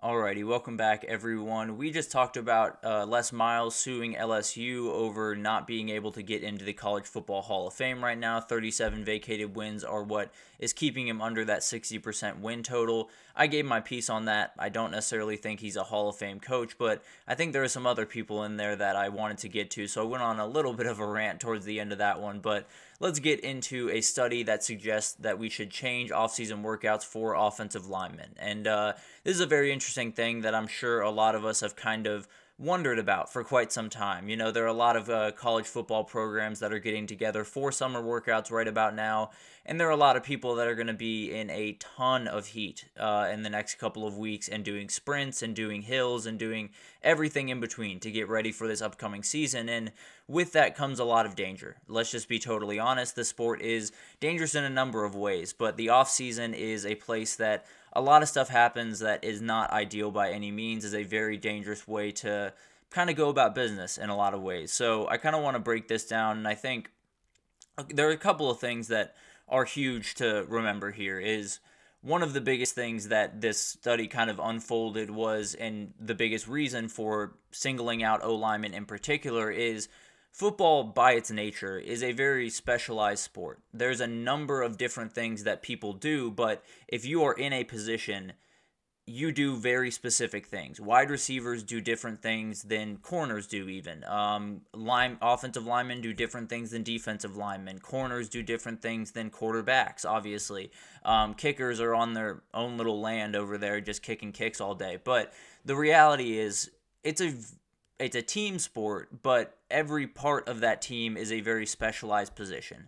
Alrighty, welcome back, everyone. We just talked about Les Miles suing LSU over not being able to get into the College Football Hall of Fame right now. 37 vacated wins are what is keeping him under that 60% win total. I gave my piece on that. I don't necessarily think he's a Hall of Fame coach, but I think there are some other people in there that I wanted to get to, so I went on a little bit of a rant towards the end of that one. But let's get into a study that suggests that we should change offseason workouts for offensive linemen. And this is a very interesting thing that I'm sure a lot of us have kind of wondered about for quite some time. You know, there are a lot of college football programs that are getting together for summer workouts right about now, and there are a lot of people that are going to be in a ton of heat in the next couple of weeks and doing sprints and doing hills and doing everything in between to get ready for this upcoming season. And with that comes a lot of danger. Let's just be totally honest. The sport is dangerous in a number of ways, but the off season is a place that a lot of stuff happens that is not ideal by any means, is a very dangerous way to kind of go about business in a lot of ways. So I kind of want to break this down, and I think there are a couple of things that are huge to remember here. Is one of the biggest things that this study kind of unfolded was, and the biggest reason for singling out O linemen in particular, is football by its nature is a very specialized sport. There's a number of different things that people do, but if you are in a position, you do very specific things. Wide receivers do different things than corners do, even. Offensive linemen do different things than defensive linemen. Corners do different things than quarterbacks, obviously. Kickers are on their own little land over there just kicking kicks all day. But the reality is, it's a team sport, but every part of that team is a very specialized position.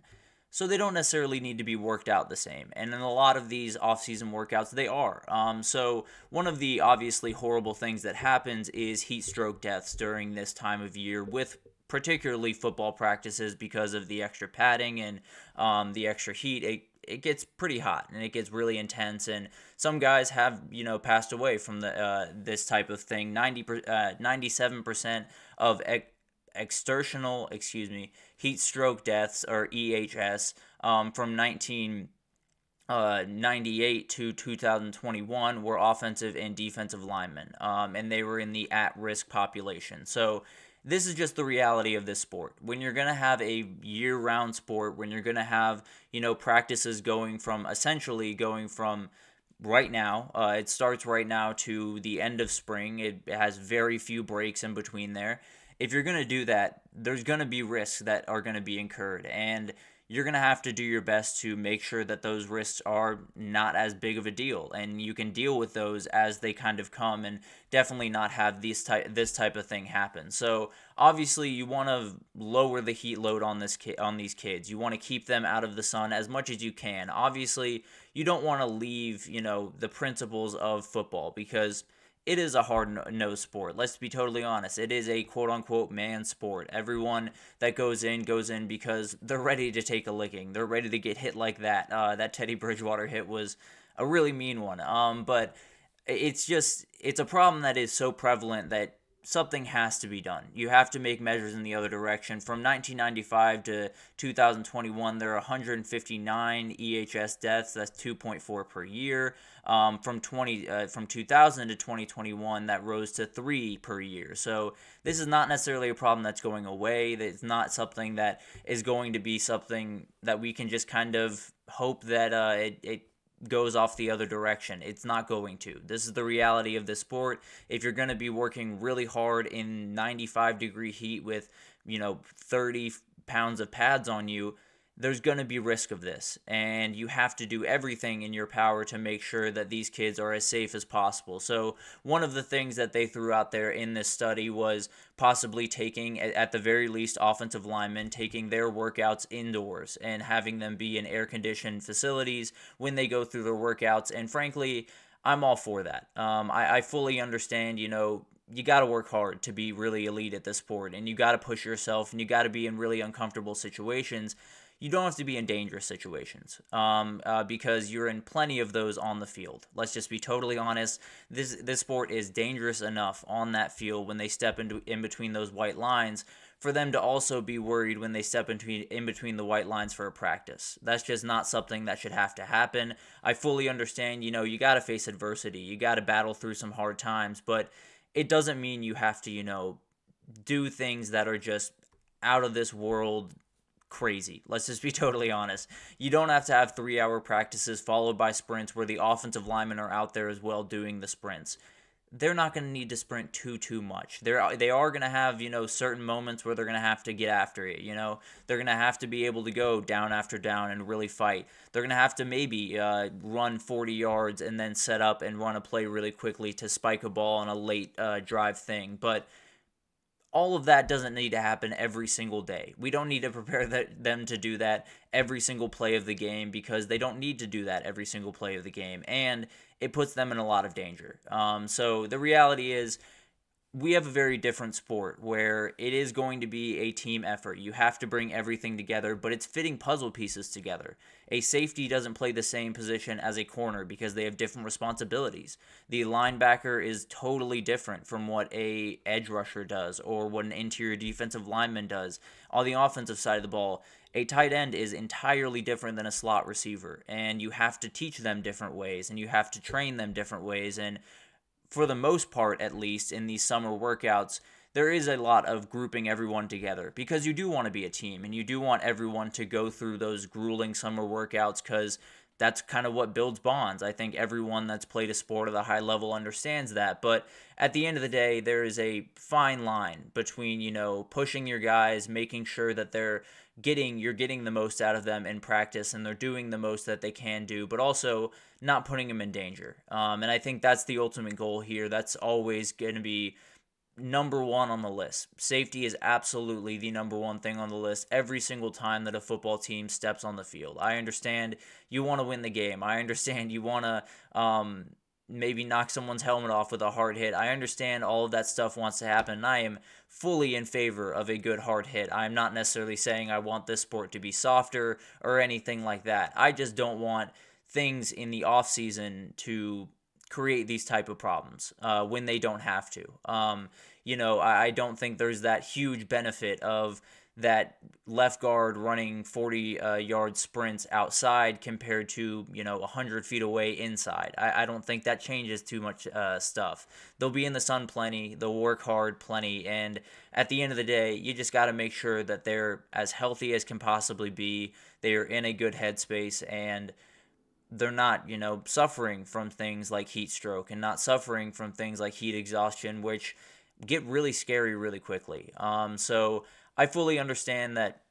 So they don't necessarily need to be worked out the same. And in a lot of these off-season workouts, they are. So one of the obviously horrible things that happens is heat stroke deaths during this time of year with particularly football practices because of the extra padding and the extra heat. It gets pretty hot and it gets really intense, and some guys have passed away from the this type of thing. 97% of exertional heat stroke deaths, or EHS, from 1998 to 2021 were offensive and defensive linemen, and they were in the at-risk population. So this is just the reality of this sport. When you're going to have a year-round sport, when you're going to have, practices essentially going from right now, it starts right now to the end of spring. It has very few breaks in between there. If you're going to do that, there's going to be risks that are going to be incurred, and you're going to have to do your best to make sure that those risks are not as big of a deal, and you can deal with those as they kind of come, and definitely not have this type of thing happen. So obviously you want to lower the heat load on these kids. You want to keep them out of the sun as much as you can. Obviously you don't want to leave, the principles of football, because it is a hard-nosed sport. Let's be totally honest. It is a quote-unquote man sport. Everyone that goes in because they're ready to take a licking. They're ready to get hit like that. That Teddy Bridgewater hit was a really mean one. But it's a problem that is so prevalent that something has to be done. You have to make measures in the other direction. From 1995 to 2021, there are 159 EHS deaths. That's 2.4 per year. From 2000 to 2021, that rose to 3 per year. So this is not necessarily a problem that's going away. It's not something that is going to be something that we can just kind of hope that it goes off the other direction. It's not going to. This is the reality of the sport. If you're going to be working really hard in 95-degree heat with, 30 pounds of pads on you, there's going to be risk of this, and you have to do everything in your power to make sure that these kids are as safe as possible. So one of the things that they threw out there in this study was possibly taking, at the very least, offensive linemen, taking their workouts indoors and having them be in air-conditioned facilities when they go through their workouts. And frankly, I'm all for that. I fully understand, you got to work hard to be really elite at this sport, and you got to push yourself, and you got to be in really uncomfortable situations. You don't have to be in dangerous situations, because you're in plenty of those on the field. Let's just be totally honest. This sport is dangerous enough on that field when they step in between those white lines for them to also be worried when they step in between the white lines for a practice. That's just not something that should have to happen. I fully understand, you got to face adversity. You got to battle through some hard times, but it doesn't mean you have to, do things that are just out of this world crazy. Let's just be totally honest. You don't have to have 3-hour practices followed by sprints where the offensive linemen are out there as well doing the sprints. They're not going to need to sprint too much. They are going to have, certain moments where they're going to have to get after it. They're going to have to be able to go down after down and really fight. They're going to have to maybe run 40 yards and then set up and run a play really quickly to spike a ball on a late drive thing. But all of that doesn't need to happen every single day. We don't need to prepare them to do that every single play of the game, because they don't need to do that every single play of the game, and it puts them in a lot of danger. So the reality is, we have a very different sport where it is going to be a team effort. You have to bring everything together, but it's fitting puzzle pieces together. A safety doesn't play the same position as a corner because they have different responsibilities. The linebacker is totally different from what a edge rusher does or what an interior defensive lineman does. On the offensive side of the ball, a tight end is entirely different than a slot receiver, and you have to teach them different ways, and you have to train them different ways, and for the most part, at least in these summer workouts, there is a lot of grouping everyone together because you do want to be a team and you do want everyone to go through those grueling summer workouts because that's kind of what builds bonds. I think everyone that's played a sport at a high level understands that. But at the end of the day, there is a fine line between, pushing your guys, making sure that you're getting the most out of them in practice and they're doing the most that they can do, but also not putting them in danger. And I think that's the ultimate goal here. That's always going to be number one on the list. Safety is absolutely the number one thing on the list every single time that a football team steps on the field. I understand you want to win the game. I understand you want to maybe knock someone's helmet off with a hard hit. I understand all of that stuff wants to happen, and I am fully in favor of a good hard hit. I'm not necessarily saying I want this sport to be softer or anything like that. I just don't want things in the off season to create these type of problems when they don't have to. I don't think there's that huge benefit of that left guard running 40-yard sprints outside compared to 100 feet away inside. I don't think that changes too much stuff. They'll be in the sun plenty, they'll work hard plenty, and at the end of the day, you just got to make sure that they're as healthy as can possibly be. They are in a good headspace, and they're not, suffering from things like heat stroke and not suffering from things like heat exhaustion, which get really scary really quickly. So I fully understand that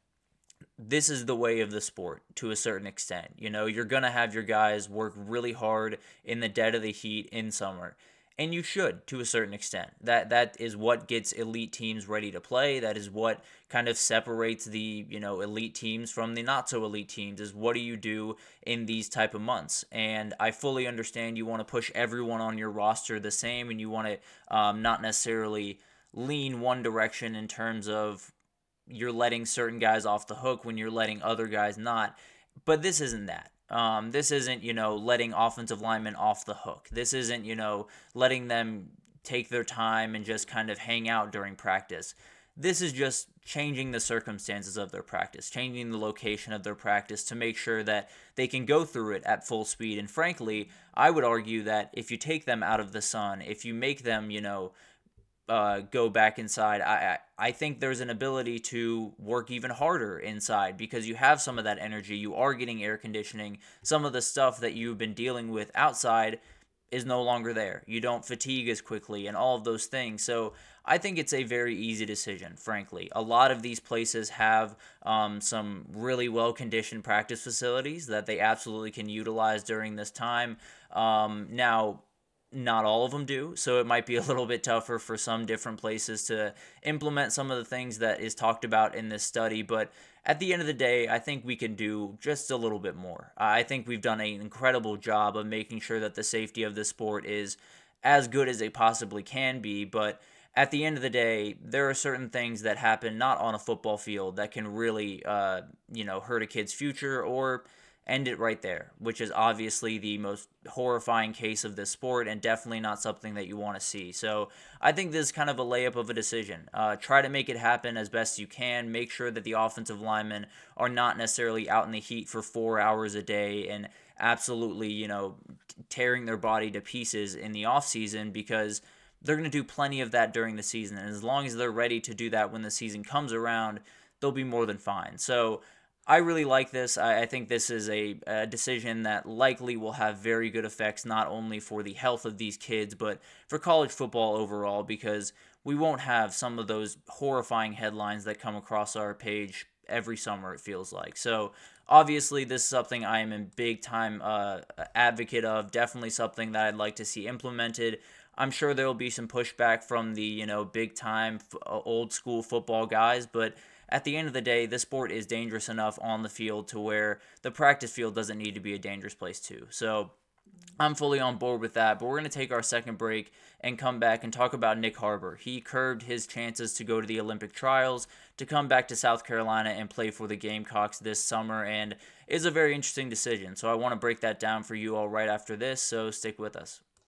this is the way of the sport to a certain extent. You're going to have your guys work really hard in the dead of the heat in summer. And you should, to a certain extent. That is what gets elite teams ready to play. That is what kind of separates the, elite teams from the not-so-elite teams, is what do you do in these type of months. And I fully understand you want to push everyone on your roster the same, and you want to not necessarily lean one direction in terms of you're letting certain guys off the hook when you're letting other guys not. But this isn't that. This isn't, letting offensive linemen off the hook. This isn't, letting them take their time and just kind of hang out during practice. This is just changing the circumstances of their practice, changing the location of their practice to make sure that they can go through it at full speed. And frankly, I would argue that if you take them out of the sun, if you make them, go back inside, I think there's an ability to work even harder inside because you have some of that energy. You are getting air conditioning. Some of the stuff that you've been dealing with outside is no longer there. You don't fatigue as quickly and all of those things. So I think it's a very easy decision, frankly. A lot of these places have some really well-conditioned practice facilities that they absolutely can utilize during this time. Now, not all of them do, so it might be a little bit tougher for some different places to implement some of the things that is talked about in this study, but at the end of the day, I think we can do just a little bit more. I think we've done an incredible job of making sure that the safety of this sport is as good as it possibly can be, but at the end of the day, there are certain things that happen not on a football field that can really, hurt a kid's future or end it right there, which is obviously the most horrifying case of this sport and definitely not something that you want to see. So I think this is kind of a layup of a decision. Try to make it happen as best you can. Make sure that the offensive linemen are not necessarily out in the heat for 4 hours a day and absolutely, tearing their body to pieces in the offseason, because they're going to do plenty of that during the season. And as long as they're ready to do that when the season comes around, they'll be more than fine. So I really like this. I think this is a decision that likely will have very good effects, not only for the health of these kids, but for college football overall, because we won't have some of those horrifying headlines that come across our page every summer, it feels like. So obviously, this is something I am a big time advocate of, definitely something that I'd like to see implemented. I'm sure there will be some pushback from the, big time old school football guys, but at the end of the day, this sport is dangerous enough on the field to where the practice field doesn't need to be a dangerous place too. So I'm fully on board with that, but we're going to take our second break and come back and talk about Nick Harbor. He curbed his chances to go to the Olympic trials, to come back to South Carolina and play for the Gamecocks this summer, and is a very interesting decision. So I want to break that down for you all right after this, so stick with us.